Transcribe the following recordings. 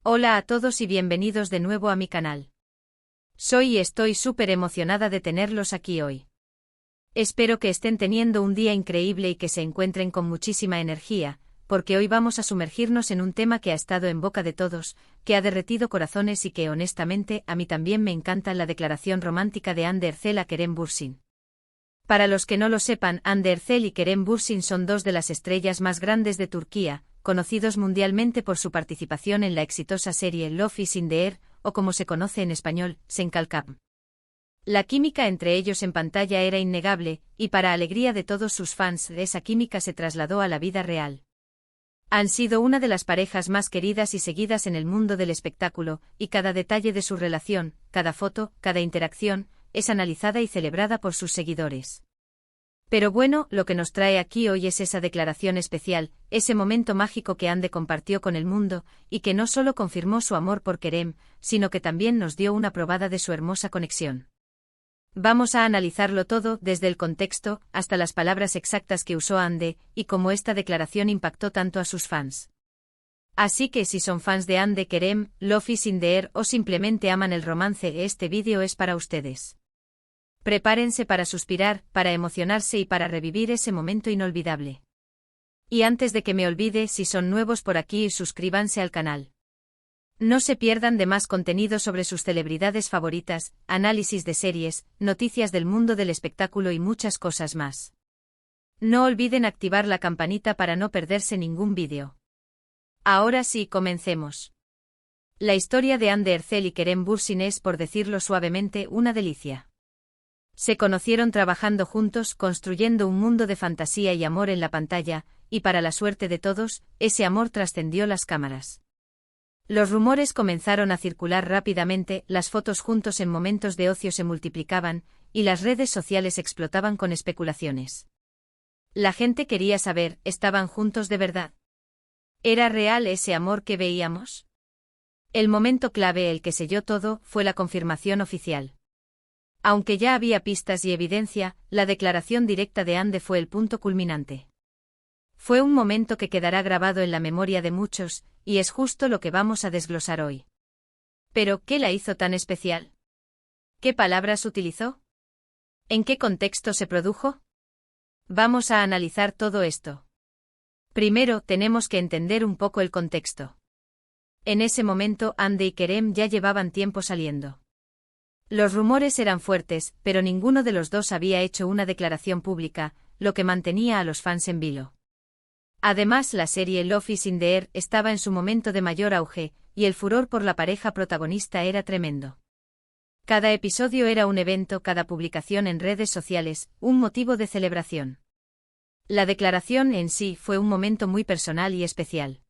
Hola a todos y bienvenidos de nuevo a mi canal. Soy y estoy súper emocionada de tenerlos aquí hoy. Espero que estén teniendo un día increíble y que se encuentren con muchísima energía, porque hoy vamos a sumergirnos en un tema que ha estado en boca de todos, que ha derretido corazones y que honestamente a mí también me encanta: la declaración romántica de Hande Erçel a Kerem Bürsin. Para los que no lo sepan, Hande Erçel y Kerem Bürsin son dos de las estrellas más grandes de Turquía, conocidos mundialmente por su participación en la exitosa serie Love is in the Air, o como se conoce en español, Sen Kalkam. La química entre ellos en pantalla era innegable, y para alegría de todos sus fans, esa química se trasladó a la vida real. Han sido una de las parejas más queridas y seguidas en el mundo del espectáculo, y cada detalle de su relación, cada foto, cada interacción, es analizada y celebrada por sus seguidores. Pero bueno, lo que nos trae aquí hoy es esa declaración especial, ese momento mágico que Hande compartió con el mundo, y que no solo confirmó su amor por Kerem, sino que también nos dio una probada de su hermosa conexión. Vamos a analizarlo todo, desde el contexto, hasta las palabras exactas que usó Hande, y cómo esta declaración impactó tanto a sus fans. Así que si son fans de Hande, Kerem, Love is in the Air o simplemente aman el romance, este vídeo es para ustedes. Prepárense para suspirar, para emocionarse y para revivir ese momento inolvidable. Y antes de que me olvide, si son nuevos por aquí, suscríbanse al canal. No se pierdan de más contenido sobre sus celebridades favoritas, análisis de series, noticias del mundo del espectáculo y muchas cosas más. No olviden activar la campanita para no perderse ningún vídeo. Ahora sí, comencemos. La historia de Hande Erçel y Kerem Bürsin es, por decirlo suavemente, una delicia. Se conocieron trabajando juntos, construyendo un mundo de fantasía y amor en la pantalla, y para la suerte de todos, ese amor trascendió las cámaras. Los rumores comenzaron a circular rápidamente, las fotos juntos en momentos de ocio se multiplicaban, y las redes sociales explotaban con especulaciones. La gente quería saber, ¿estaban juntos de verdad? ¿Era real ese amor que veíamos? El momento clave, el que selló todo, fue la confirmación oficial. Aunque ya había pistas y evidencia, la declaración directa de Hande fue el punto culminante. Fue un momento que quedará grabado en la memoria de muchos, y es justo lo que vamos a desglosar hoy. Pero, ¿qué la hizo tan especial? ¿Qué palabras utilizó? ¿En qué contexto se produjo? Vamos a analizar todo esto. Primero, tenemos que entender un poco el contexto. En ese momento, Hande y Kerem ya llevaban tiempo saliendo. Los rumores eran fuertes, pero ninguno de los dos había hecho una declaración pública, lo que mantenía a los fans en vilo. Además, la serie Love is in the Air estaba en su momento de mayor auge, y el furor por la pareja protagonista era tremendo. Cada episodio era un evento, cada publicación en redes sociales, un motivo de celebración. La declaración en sí fue un momento muy personal y especial.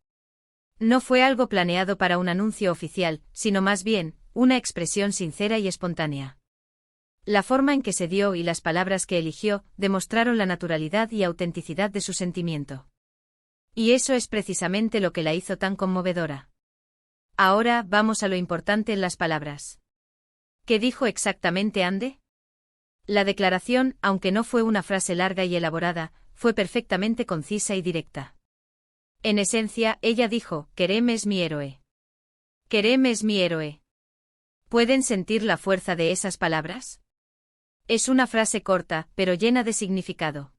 No fue algo planeado para un anuncio oficial, sino más bien, una expresión sincera y espontánea. La forma en que se dio y las palabras que eligió demostraron la naturalidad y autenticidad de su sentimiento. Y eso es precisamente lo que la hizo tan conmovedora. Ahora vamos a lo importante en las palabras. ¿Qué dijo exactamente Hande? La declaración, aunque no fue una frase larga y elaborada, fue perfectamente concisa y directa. En esencia, ella dijo: Kerem es mi héroe. Kerem es mi héroe. ¿Pueden sentir la fuerza de esas palabras? Es una frase corta, pero llena de significado.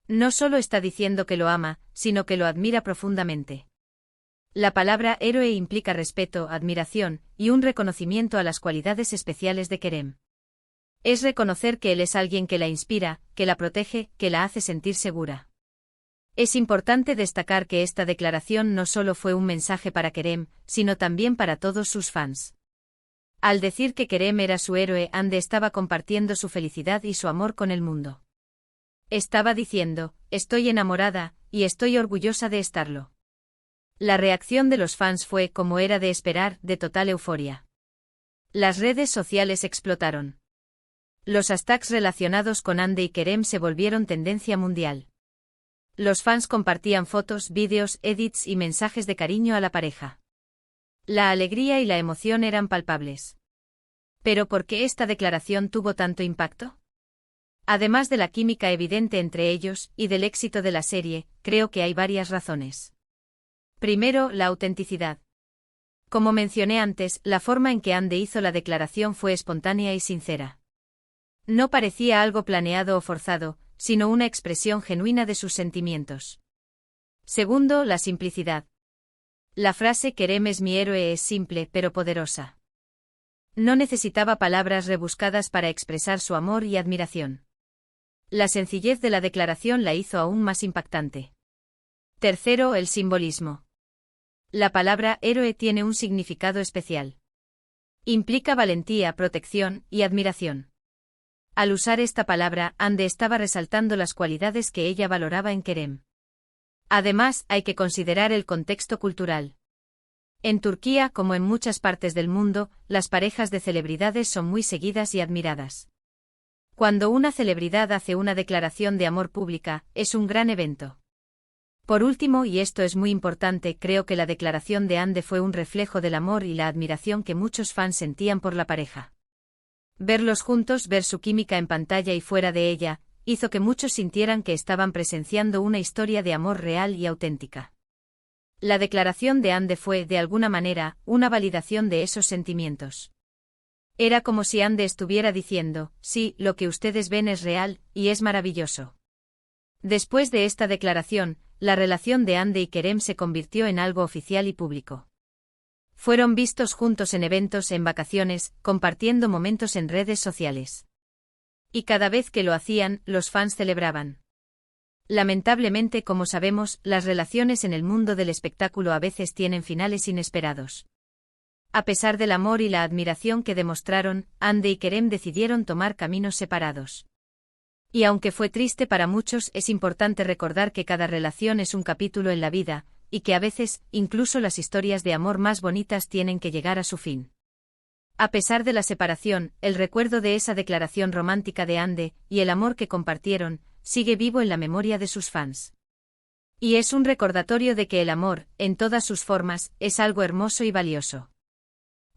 No solo está diciendo que lo ama, sino que lo admira profundamente. La palabra héroe implica respeto, admiración, y un reconocimiento a las cualidades especiales de Kerem. Es reconocer que él es alguien que la inspira, que la protege, que la hace sentir segura. Es importante destacar que esta declaración no solo fue un mensaje para Kerem, sino también para todos sus fans. Al decir que Kerem era su héroe, Hande estaba compartiendo su felicidad y su amor con el mundo. Estaba diciendo: estoy enamorada, y estoy orgullosa de estarlo. La reacción de los fans fue, como era de esperar, de total euforia. Las redes sociales explotaron. Los hashtags relacionados con Hande y Kerem se volvieron tendencia mundial. Los fans compartían fotos, vídeos, edits y mensajes de cariño a la pareja. La alegría y la emoción eran palpables. ¿Pero por qué esta declaración tuvo tanto impacto? Además de la química evidente entre ellos, y del éxito de la serie, creo que hay varias razones. Primero, la autenticidad. Como mencioné antes, la forma en que Ande hizo la declaración fue espontánea y sincera. No parecía algo planeado o forzado, sino una expresión genuina de sus sentimientos. Segundo, la simplicidad. La frase Kerem es mi héroe es simple pero poderosa. No necesitaba palabras rebuscadas para expresar su amor y admiración. La sencillez de la declaración la hizo aún más impactante. Tercero, el simbolismo. La palabra héroe tiene un significado especial. Implica valentía, protección y admiración. Al usar esta palabra, Ande estaba resaltando las cualidades que ella valoraba en Kerem. Además, hay que considerar el contexto cultural. En Turquía, como en muchas partes del mundo, las parejas de celebridades son muy seguidas y admiradas. Cuando una celebridad hace una declaración de amor pública, es un gran evento. Por último, y esto es muy importante, creo que la declaración de Ande fue un reflejo del amor y la admiración que muchos fans sentían por la pareja. Verlos juntos, ver su química en pantalla y fuera de ella, hizo que muchos sintieran que estaban presenciando una historia de amor real y auténtica. La declaración de Ande fue, de alguna manera, una validación de esos sentimientos. Era como si Ande estuviera diciendo, sí, lo que ustedes ven es real, y es maravilloso. Después de esta declaración, la relación de Ande y Kerem se convirtió en algo oficial y público. Fueron vistos juntos en eventos, en vacaciones, compartiendo momentos en redes sociales. Y cada vez que lo hacían, los fans celebraban. Lamentablemente, como sabemos, las relaciones en el mundo del espectáculo a veces tienen finales inesperados. A pesar del amor y la admiración que demostraron, Ande y Kerem decidieron tomar caminos separados. Y aunque fue triste para muchos, es importante recordar que cada relación es un capítulo en la vida, y que a veces, incluso las historias de amor más bonitas tienen que llegar a su fin. A pesar de la separación, el recuerdo de esa declaración romántica de Ande, y el amor que compartieron, sigue vivo en la memoria de sus fans. Y es un recordatorio de que el amor, en todas sus formas, es algo hermoso y valioso.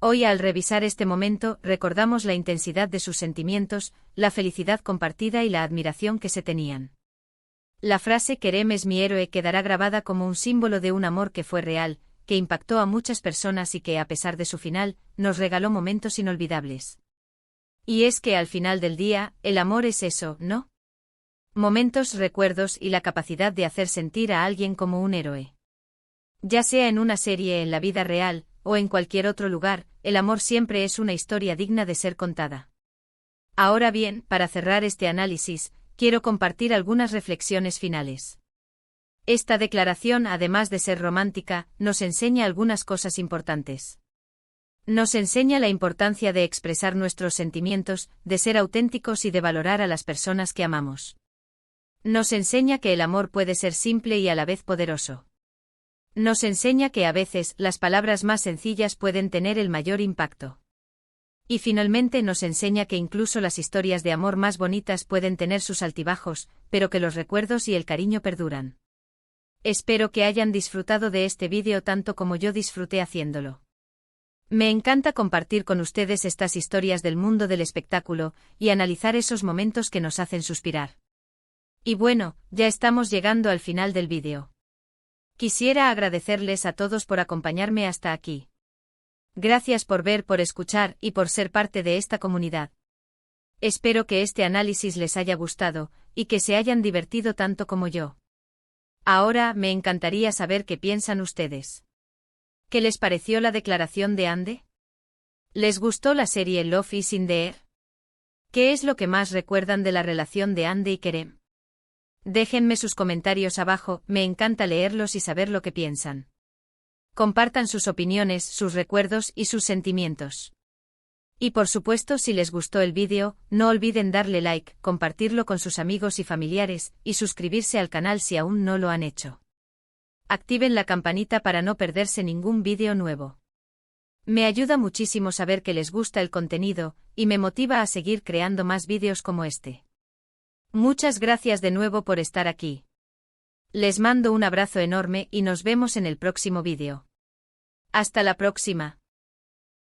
Hoy, al revisar este momento, recordamos la intensidad de sus sentimientos, la felicidad compartida y la admiración que se tenían. La frase Kerem es mi héroe quedará grabada como un símbolo de un amor que fue real, que impactó a muchas personas y que, a pesar de su final, nos regaló momentos inolvidables. Y es que al final del día, el amor es eso, ¿no? Momentos, recuerdos y la capacidad de hacer sentir a alguien como un héroe. Ya sea en una serie, en la vida real, o en cualquier otro lugar, el amor siempre es una historia digna de ser contada. Ahora bien, para cerrar este análisis, quiero compartir algunas reflexiones finales. Esta declaración, además de ser romántica, nos enseña algunas cosas importantes. Nos enseña la importancia de expresar nuestros sentimientos, de ser auténticos y de valorar a las personas que amamos. Nos enseña que el amor puede ser simple y a la vez poderoso. Nos enseña que a veces las palabras más sencillas pueden tener el mayor impacto. Y finalmente nos enseña que incluso las historias de amor más bonitas pueden tener sus altibajos, pero que los recuerdos y el cariño perduran. Espero que hayan disfrutado de este vídeo tanto como yo disfruté haciéndolo. Me encanta compartir con ustedes estas historias del mundo del espectáculo y analizar esos momentos que nos hacen suspirar. Y bueno, ya estamos llegando al final del vídeo. Quisiera agradecerles a todos por acompañarme hasta aquí. Gracias por ver, por escuchar y por ser parte de esta comunidad. Espero que este análisis les haya gustado y que se hayan divertido tanto como yo. Ahora me encantaría saber qué piensan ustedes. ¿Qué les pareció la declaración de Ande? ¿Les gustó la serie Love is in the Air? ¿Qué es lo que más recuerdan de la relación de Ande y Kerem? Déjenme sus comentarios abajo, me encanta leerlos y saber lo que piensan. Compartan sus opiniones, sus recuerdos y sus sentimientos. Y por supuesto, si les gustó el vídeo, no olviden darle like, compartirlo con sus amigos y familiares, y suscribirse al canal si aún no lo han hecho. Activen la campanita para no perderse ningún vídeo nuevo. Me ayuda muchísimo saber que les gusta el contenido, y me motiva a seguir creando más vídeos como este. Muchas gracias de nuevo por estar aquí. Les mando un abrazo enorme y nos vemos en el próximo vídeo. Hasta la próxima.